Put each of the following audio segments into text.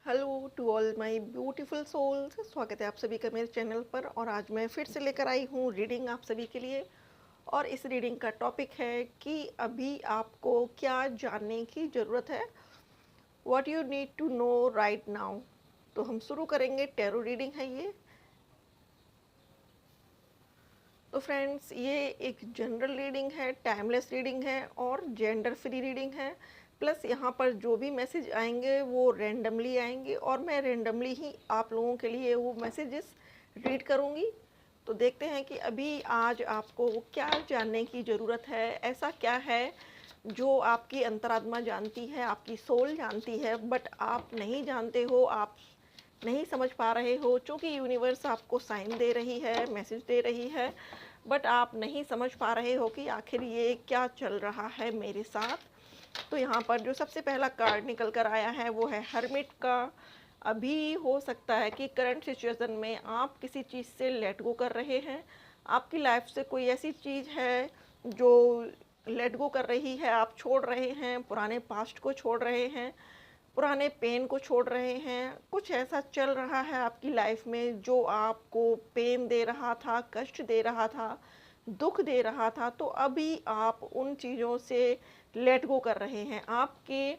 Hello to all my beautiful souls. स्वागत है आप सभी का मेरे चैनल पर। और आज मैं फिर से लेकर आई हूँ रीडिंग आप सभी के लिए। और इस रीडिंग का टॉपिक है कि अभी आपको क्या जानने की ज़रूरत है, what you need to know right now. तो हम शुरू करेंगे। टैरो रीडिंग है ये। तो फ्रेंड्स, ये एक जनरल रीडिंग है, टाइमलेस रीडिंग है और जेंडर फ्री रीडिंग है। प्लस यहाँ पर जो भी मैसेज आएंगे वो रेंडमली आएंगे और मैं रेंडमली ही आप लोगों के लिए वो मैसेजेस रीड करूँगी। तो देखते हैं कि अभी आज आपको क्या जानने की ज़रूरत है। ऐसा क्या है जो आपकी अंतरात्मा जानती है, आपकी सोल जानती है, बट आप नहीं जानते हो, आप नहीं समझ पा रहे हो। चूँकि यूनिवर्स आपको साइन दे रही है, मैसेज दे रही है, बट आप नहीं समझ पा रहे हो कि आखिर ये क्या चल रहा है मेरे साथ। तो यहाँ पर जो सबसे पहला कार्ड निकल कर आया है वो है हर्मिट का। अभी हो सकता है कि करंट सिचुएशन में आप किसी चीज़ से लेट गो कर रहे हैं। आपकी लाइफ से कोई ऐसी चीज़ है जो लेट गो कर रही है, आप छोड़ रहे हैं, पुराने पास्ट को छोड़ रहे हैं, पुराने पेन को छोड़ रहे हैं। कुछ ऐसा चल रहा है आपकी लाइफ में जो आपको पेन दे रहा था, कष्ट दे रहा था, दुख दे रहा था। तो अभी आप उन चीज़ों से लेट गो कर रहे हैं। आपके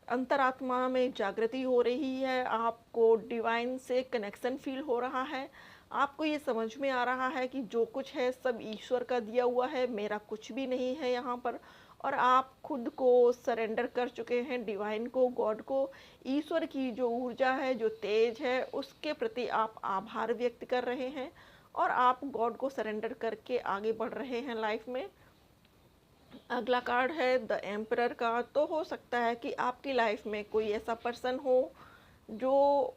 अंतरात्मा में जागृति हो रही है, आपको डिवाइन से कनेक्शन फील हो रहा है। आपको ये समझ में आ रहा है कि जो कुछ है सब ईश्वर का दिया हुआ है, मेरा कुछ भी नहीं है यहाँ पर। और आप खुद को सरेंडर कर चुके हैं डिवाइन को, गॉड को। ईश्वर की जो ऊर्जा है, जो तेज है, उसके प्रति आप आभार व्यक्त कर रहे हैं और आप गॉड को सरेंडर करके आगे बढ़ रहे हैं लाइफ में। अगला कार्ड है द एम्परर का। तो हो सकता है कि आपकी लाइफ में कोई ऐसा पर्सन हो जो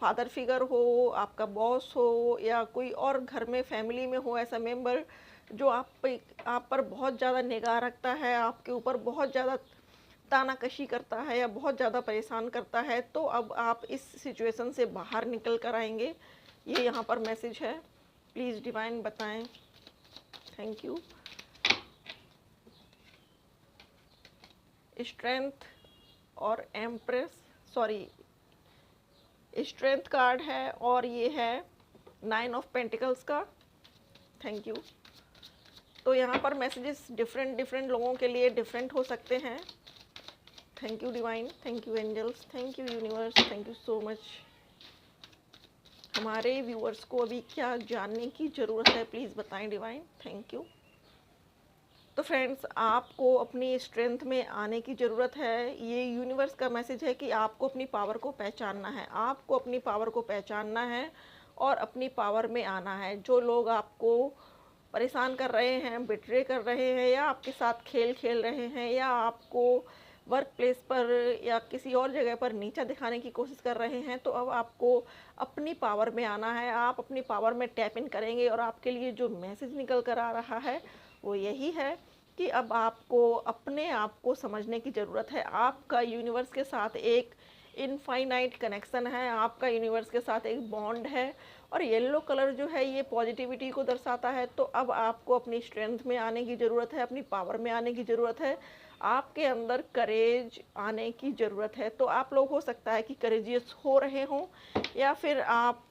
फादर फिगर हो, आपका बॉस हो, या कोई और घर में फैमिली में हो ऐसा मेंबर जो आप पर बहुत ज़्यादा निगाह रखता है, आपके ऊपर बहुत ज़्यादा तानाकशी करता है या बहुत ज़्यादा परेशान करता है। तो अब आप इस सिचुएशन से बाहर निकल कर आएंगे, ये यहाँ पर मैसेज है। प्लीज़ डिवाइन बताएं। Thank you. स्ट्रेंथ और एम्प्रेस, सॉरी, स्ट्रेंथ कार्ड है और ये है 9 ऑफ पेंटिकल्स का। Thank you. तो यहाँ पर मैसेजेस डिफरेंट लोगों के लिए डिफरेंट हो सकते हैं। Thank you divine, thank you angels, thank you universe, thank you so much. हमारे व्यूअर्स को अभी क्या जानने की ज़रूरत है, प्लीज़ बताएं डिवाइन। Thank you. तो फ्रेंड्स, आपको अपनी स्ट्रेंथ में आने की ज़रूरत है। ये यूनिवर्स का मैसेज है कि आपको अपनी पावर को पहचानना है, आपको अपनी पावर को पहचानना है और अपनी पावर में आना है। जो लोग आपको परेशान कर रहे हैं, बिट्रे कर रहे हैं, या आपके साथ खेल खेल रहे हैं, या आपको वर्क प्लेस पर या किसी और जगह पर नीचा दिखाने की कोशिश कर रहे हैं, तो अब आपको अपनी पावर में आना है। आप अपनी पावर में टैप इन करेंगे और आपके लिए जो मैसेज निकल कर आ रहा है वो यही है कि अब आपको अपने आप को समझने की ज़रूरत है। आपका यूनिवर्स के साथ एक इनफाइनाइट कनेक्शन है, आपका यूनिवर्स के साथ एक बॉन्ड है। और येलो कलर जो है ये पॉजिटिविटी को दर्शाता है। तो अब आपको अपनी स्ट्रेंथ में आने की ज़रूरत है, अपनी पावर में आने की ज़रूरत है, आपके अंदर करेज आने की ज़रूरत है। तो आप लोग हो सकता है कि करेजियस हो रहे हों, या फिर आप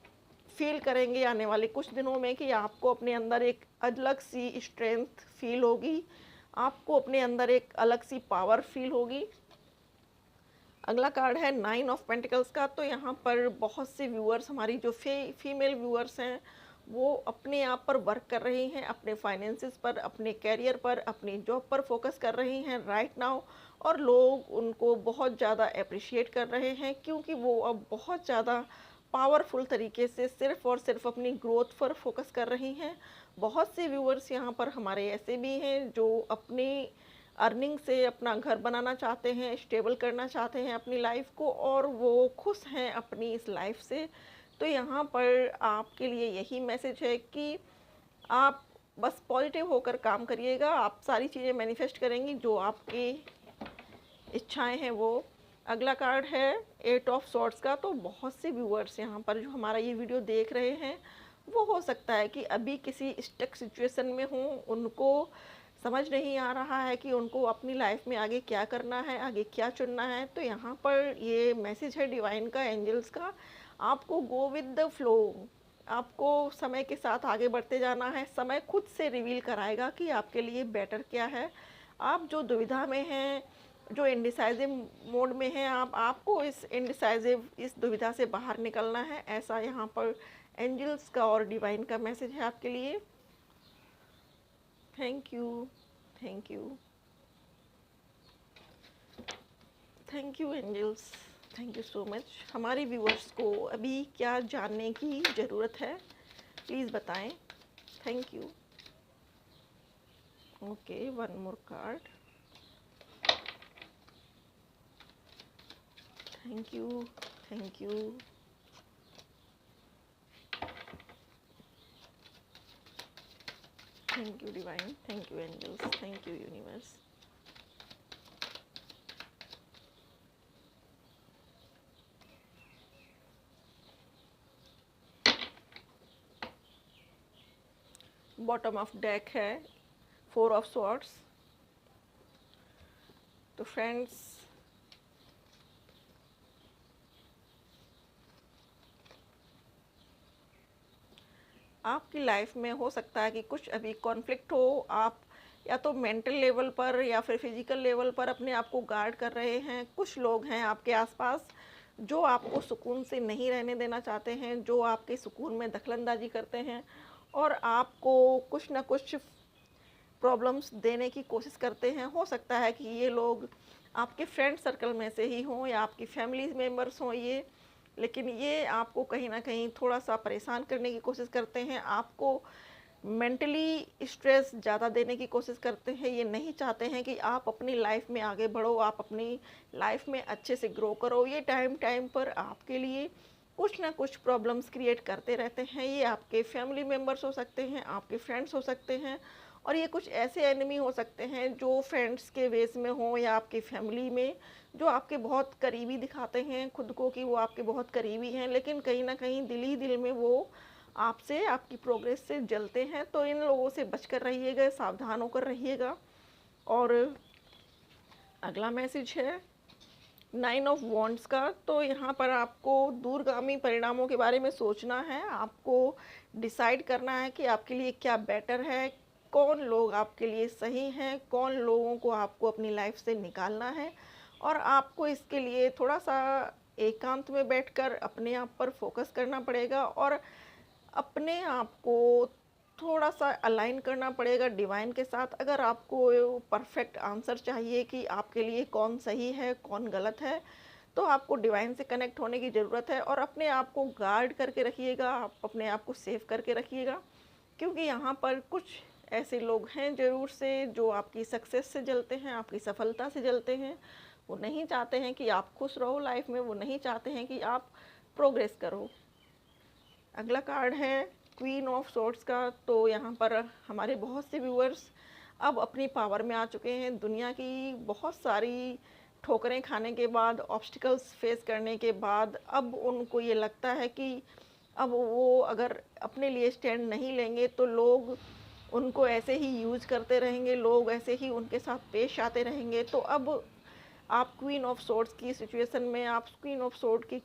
फील करेंगे आने वाले कुछ दिनों में कि आपको अपने अंदर एक अलग सी स्ट्रेंथ फील होगी, आपको अपने अंदर एक अलग सी पावर फील होगी। अगला कार्ड है 9 ऑफ पेंटिकल्स का। तो यहाँ पर बहुत से व्यूअर्स, हमारी जो फीमेल व्यूअर्स हैं, वो अपने आप पर वर्क कर रही हैं, अपने फाइनेंसिस पर, अपने कैरियर पर, अपनी जॉब पर फोकस कर रही हैं राइट नाउ। और लोग उनको बहुत ज़्यादा अप्रिशिएट कर रहे हैं क्योंकि वो अब बहुत ज़्यादा पावरफुल तरीके से सिर्फ और सिर्फ अपनी ग्रोथ पर फोकस कर रही हैं। बहुत से व्यूअर्स यहाँ पर हमारे ऐसे भी हैं जो अपनी अर्निंग से अपना घर बनाना चाहते हैं, स्टेबल करना चाहते हैं अपनी लाइफ को, और वो खुश हैं अपनी इस लाइफ से। तो यहाँ पर आपके लिए यही मैसेज है कि आप बस पॉजिटिव होकर काम करिएगा, आप सारी चीज़ें मैनिफेस्ट करेंगी जो आपकी इच्छाएं हैं वो। अगला कार्ड है 8 ऑफ सॉर्ड्स का। तो बहुत से व्यूअर्स यहाँ पर जो हमारा ये वीडियो देख रहे हैं, वो हो सकता है कि अभी किसी स्टक सिचुएशन में हों, उनको समझ नहीं आ रहा है कि उनको अपनी लाइफ में आगे क्या करना है, आगे क्या चुनना है। तो यहाँ पर ये मैसेज है डिवाइन का, एंजल्स का, आपको गो विद द फ्लो, आपको समय के साथ आगे बढ़ते जाना है। समय खुद से रिवील कराएगा कि आपके लिए बेटर क्या है। आप जो दुविधा में हैं, जो इंडिसाइजिव मोड में हैं, आपको इस इंडिसाइजिव, इस दुविधा से बाहर निकलना है। ऐसा यहाँ पर एंजल्स का और डिवाइन का मैसेज है आपके लिए। Thank you, thank you, thank you angels, thank you so much. हमारे व्यूअर्स को अभी क्या जानने की ज़रूरत है, प्लीज़ बताएं। Thank you. Okay, one more card. Thank you, thank you, thank you divine, thank you angels, thank you universe. Bottom of deck है 4 ऑफ स्वॉर्ड्स। तो फ्रेंड्स, आपकी लाइफ में हो सकता है कि कुछ अभी कॉन्फ्लिक्ट हो। आप या तो मेंटल लेवल पर या फिर फिजिकल लेवल पर अपने आप को गार्ड कर रहे हैं। कुछ लोग हैं आपके आसपास जो आपको सुकून से नहीं रहने देना चाहते हैं, जो आपके सुकून में दखलंदाजी करते हैं और आपको कुछ ना कुछ प्रॉब्लम्स देने की कोशिश करते हैं। हो सकता है कि ये लोग आपके फ्रेंड सर्कल में से ही हों या आपकी फैमिली मेम्बर्स हों ये, लेकिन ये आपको कहीं ना कहीं थोड़ा सा परेशान करने की कोशिश करते हैं। आपको मेंटली स्ट्रेस ज़्यादा देने की कोशिश करते हैं। ये नहीं चाहते हैं कि आप अपनी लाइफ में आगे बढ़ो, आप अपनी लाइफ में अच्छे से ग्रो करो। ये टाइम टाइम पर आपके लिए कुछ ना कुछ प्रॉब्लम्स क्रिएट करते रहते हैं। ये आपके फैमिली मेम्बर्स हो सकते हैं, आपके फ्रेंड्स हो सकते हैं, और ये कुछ ऐसे एनिमी हो सकते हैं जो फ्रेंड्स के वेस में हों या आपकी फैमिली में, जो आपके बहुत करीबी दिखाते हैं खुद को कि वो आपके बहुत करीबी हैं, लेकिन कहीं ना कहीं दिल ही दिल में वो आपसे, आपकी प्रोग्रेस से जलते हैं। तो इन लोगों से बचकर रहिएगा, सावधान होकर रहिएगा। और अगला मैसेज है 9 ऑफ वॉन्ड्स का। तो यहाँ पर आपको दूरगामी परिणामों के बारे में सोचना है। आपको डिसाइड करना है कि आपके लिए क्या बेटर है, कौन लोग आपके लिए सही हैं, कौन लोगों को आपको अपनी लाइफ से निकालना है। और आपको इसके लिए थोड़ा सा एकांत में बैठकर अपने आप पर फोकस करना पड़ेगा और अपने आप को थोड़ा सा अलाइन करना पड़ेगा डिवाइन के साथ। अगर आपको परफेक्ट आंसर चाहिए कि आपके लिए कौन सही है कौन गलत है, तो आपको डिवाइन से कनेक्ट होने की ज़रूरत है। और अपने आप को गार्ड करके रखिएगा, आप अपने आप को सेव करके रखिएगा, क्योंकि यहाँ पर कुछ ऐसे लोग हैं ज़रूर से जो आपकी सक्सेस से जलते हैं, आपकी सफलता से जलते हैं। वो नहीं चाहते हैं कि आप खुश रहो लाइफ में, वो नहीं चाहते हैं कि आप प्रोग्रेस करो। अगला कार्ड है क्वीन ऑफ सोर्ड्स का। तो यहाँ पर हमारे बहुत से व्यूअर्स अब अपनी पावर में आ चुके हैं। दुनिया की बहुत सारी ठोकरें खाने के बाद, ऑब्स्टिकल्स फेस करने के बाद, अब उनको ये लगता है कि अब वो अगर अपने लिए स्टैंड नहीं लेंगे तो लोग उनको ऐसे ही यूज करते रहेंगे, लोग ऐसे ही उनके साथ पेश आते रहेंगे। तो अब आप क्वीन ऑफ सोर्ड्स की सिचुएशन में, आप क्वीन ऑफ सोर्ड की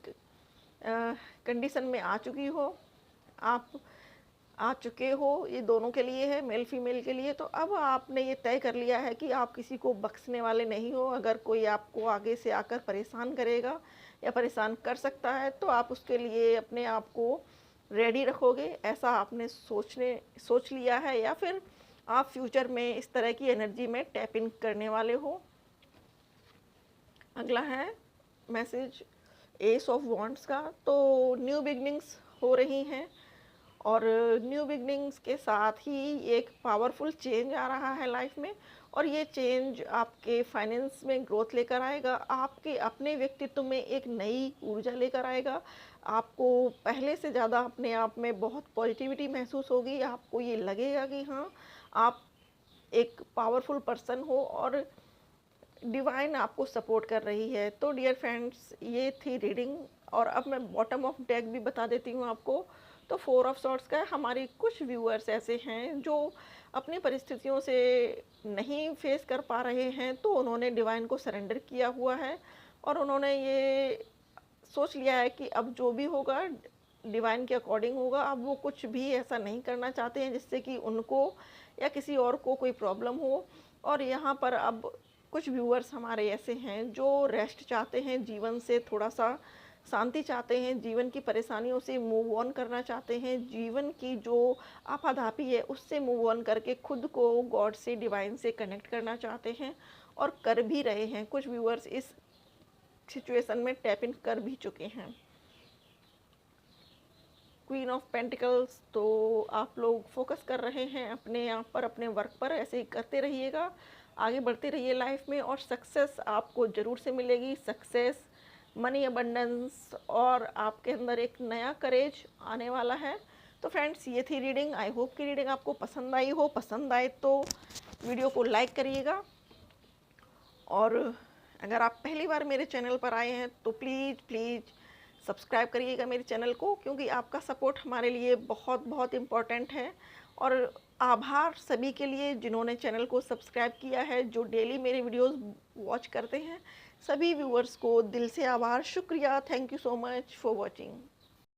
कंडीशन में आ चुकी हो, आप आ चुके हो। ये दोनों के लिए है, मेल फीमेल के लिए। तो अब आपने ये तय कर लिया है कि आप किसी को बख्शने वाले नहीं हो। अगर कोई आपको आगे से आकर परेशान करेगा या परेशान कर सकता है तो आप उसके लिए अपने आप को रेडी रखोगे, ऐसा आपने सोच लिया है, या फिर आप फ्यूचर में इस तरह की एनर्जी में टैप इन करने वाले हो। अगला है मैसेज एस ऑफ वॉन्ड्स का। तो न्यू बिगनिंग्स हो रही हैं और न्यू बिगनिंग्स के साथ ही एक पावरफुल चेंज आ रहा है लाइफ में, और ये चेंज आपके फाइनेंस में ग्रोथ लेकर आएगा, आपके अपने व्यक्तित्व में एक नई ऊर्जा लेकर आएगा। आपको पहले से ज़्यादा अपने आप में बहुत पॉजिटिविटी महसूस होगी। आपको ये लगेगा कि हाँ, आप एक पावरफुल पर्सन हो और डिवाइन आपको सपोर्ट कर रही है। तो डियर फ्रेंड्स, ये थी रीडिंग, और अब मैं बॉटम ऑफ डेक भी बता देती हूँ आपको। तो 4 ऑफ सॉर्ड्स का हमारे कुछ व्यूअर्स ऐसे हैं जो अपनी परिस्थितियों से नहीं फेस कर पा रहे हैं, तो उन्होंने डिवाइन को सरेंडर किया हुआ है और उन्होंने ये सोच लिया है कि अब जो भी होगा डिवाइन के अकॉर्डिंग होगा। अब वो कुछ भी ऐसा नहीं करना चाहते हैं जिससे कि उनको या किसी और को कोई प्रॉब्लम हो। और यहाँ पर अब कुछ व्यूअर्स हमारे ऐसे हैं जो रेस्ट चाहते हैं, जीवन से थोड़ा सा शांति चाहते हैं, जीवन की परेशानियों से मूव ऑन करना चाहते हैं, जीवन की जो आपाधापी है उससे मूव ऑन करके खुद को गॉड से, डिवाइन से कनेक्ट करना चाहते हैं और कर भी रहे हैं। कुछ व्यूअर्स इस सिचुएशन में टैप इन कर भी चुके हैं। क्वीन ऑफ पेंटिकल्स, तो आप लोग फोकस कर रहे हैं अपने आप पर, अपने वर्क पर, ऐसे ही करते रहिएगा, आगे बढ़ते रहिए लाइफ में और सक्सेस आपको ज़रूर से मिलेगी। सक्सेस, मनी अबंडेंस और आपके अंदर एक नया करेज आने वाला है। तो फ्रेंड्स, ये थी रीडिंग। आई होप कि रीडिंग आपको पसंद आई हो। पसंद आए तो वीडियो को लाइक करिएगा और अगर आप पहली बार मेरे चैनल पर आए हैं तो प्लीज़ सब्सक्राइब करिएगा मेरे चैनल को, क्योंकि आपका सपोर्ट हमारे लिए बहुत बहुत इम्पॉर्टेंट है। और आभार सभी के लिए जिन्होंने चैनल को सब्सक्राइब किया है, जो डेली मेरे वीडियोस वॉच करते हैं। सभी व्यूअर्स को दिल से आभार, शुक्रिया, thank you so much for watching.